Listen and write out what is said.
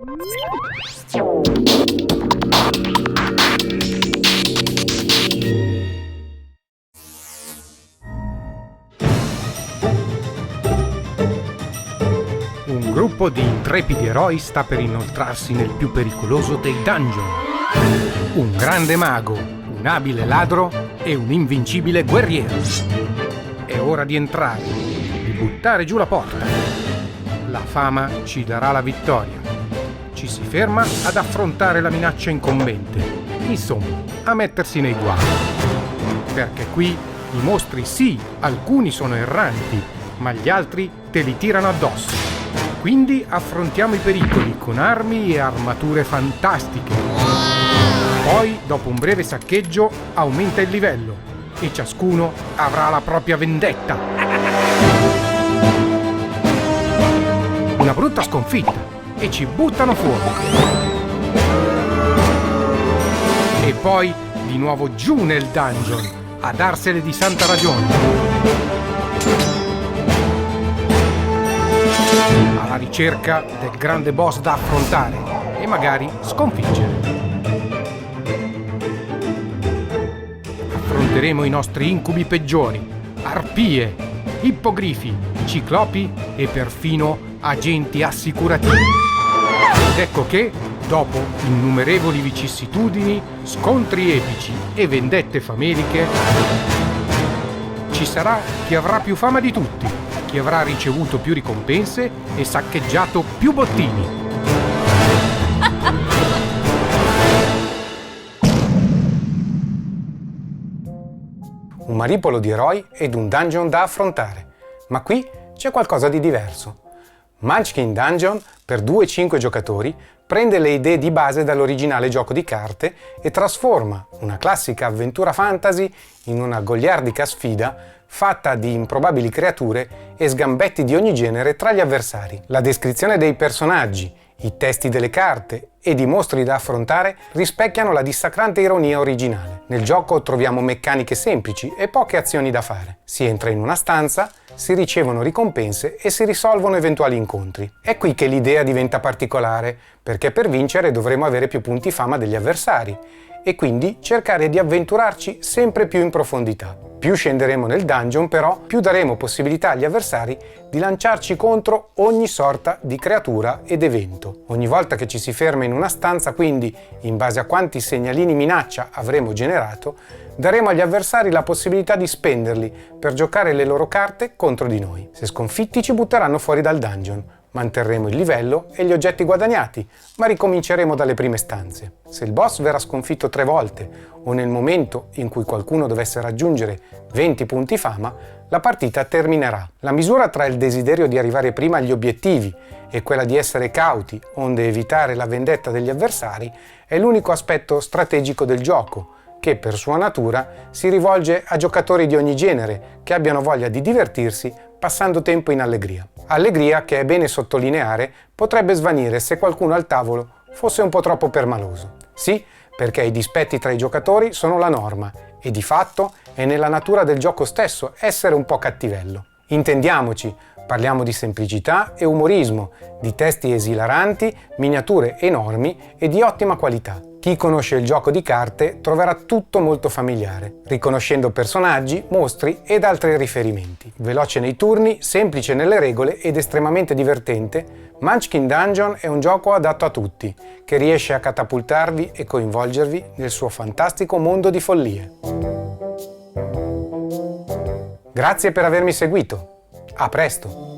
Un gruppo di intrepidi eroi sta per inoltrarsi nel più pericoloso dei dungeon. Un grande mago, un abile ladro e un invincibile guerriero. È ora di entrare, di buttare giù la porta. La fama ci darà la vittoria. Ci si ferma ad affrontare la minaccia incombente. Insomma, a mettersi nei guai. Perché qui i mostri sì, alcuni sono erranti, ma gli altri te li tirano addosso. Quindi affrontiamo i pericoli con armi e armature fantastiche. Poi, dopo un breve saccheggio, aumenta il livello e ciascuno avrà la propria vendetta. Una brutta sconfitta e ci buttano fuori. E poi di nuovo giù nel dungeon a darsene di santa ragione. Alla ricerca del grande boss da affrontare e magari sconfiggere. Affronteremo i nostri incubi peggiori, arpie, ippogrifi, ciclopi e perfino agenti assicurativi. Ed ecco che, dopo innumerevoli vicissitudini, scontri epici e vendette fameliche, ci sarà chi avrà più fama di tutti, chi avrà ricevuto più ricompense e saccheggiato più bottini. Un manipolo di eroi ed un dungeon da affrontare, ma qui c'è qualcosa di diverso. Munchkin Dungeon, per 2-5 giocatori, prende le idee di base dall'originale gioco di carte e trasforma una classica avventura fantasy in una goliardica sfida fatta di improbabili creature e sgambetti di ogni genere tra gli avversari. La descrizione dei personaggi, i testi delle carte ed i mostri da affrontare rispecchiano la dissacrante ironia originale. Nel gioco troviamo meccaniche semplici e poche azioni da fare. Si entra in una stanza, si ricevono ricompense e si risolvono eventuali incontri. È qui che l'idea diventa particolare, perché per vincere dovremo avere più punti fama degli avversari e quindi cercare di avventurarci sempre più in profondità. Più scenderemo nel dungeon, però, più daremo possibilità agli avversari di lanciarci contro ogni sorta di creatura ed evento. Ogni volta che ci si ferma in una stanza, quindi, in base a quanti segnalini minaccia avremo generato, daremo agli avversari la possibilità di spenderli per giocare le loro carte contro di noi. Se sconfitti ci butteranno fuori dal dungeon. Manterremo il livello e gli oggetti guadagnati, ma ricominceremo dalle prime stanze. Se il boss verrà sconfitto 3 volte o nel momento in cui qualcuno dovesse raggiungere 20 punti fama, la partita terminerà. La misura tra il desiderio di arrivare prima agli obiettivi e quella di essere cauti, onde evitare la vendetta degli avversari, è l'unico aspetto strategico del gioco, che per sua natura si rivolge a giocatori di ogni genere che abbiano voglia di divertirsi passando tempo in allegria. Allegria che, è bene sottolineare, potrebbe svanire se qualcuno al tavolo fosse un po' troppo permaloso. Sì, perché i dispetti tra i giocatori sono la norma e di fatto è nella natura del gioco stesso essere un po' cattivello. Intendiamoci, parliamo di semplicità e umorismo, di testi esilaranti, miniature enormi e di ottima qualità. Chi conosce il gioco di carte troverà tutto molto familiare, riconoscendo personaggi, mostri ed altri riferimenti. Veloce nei turni, semplice nelle regole ed estremamente divertente, Munchkin Dungeon è un gioco adatto a tutti, che riesce a catapultarvi e coinvolgervi nel suo fantastico mondo di follie. Grazie per avermi seguito. A presto!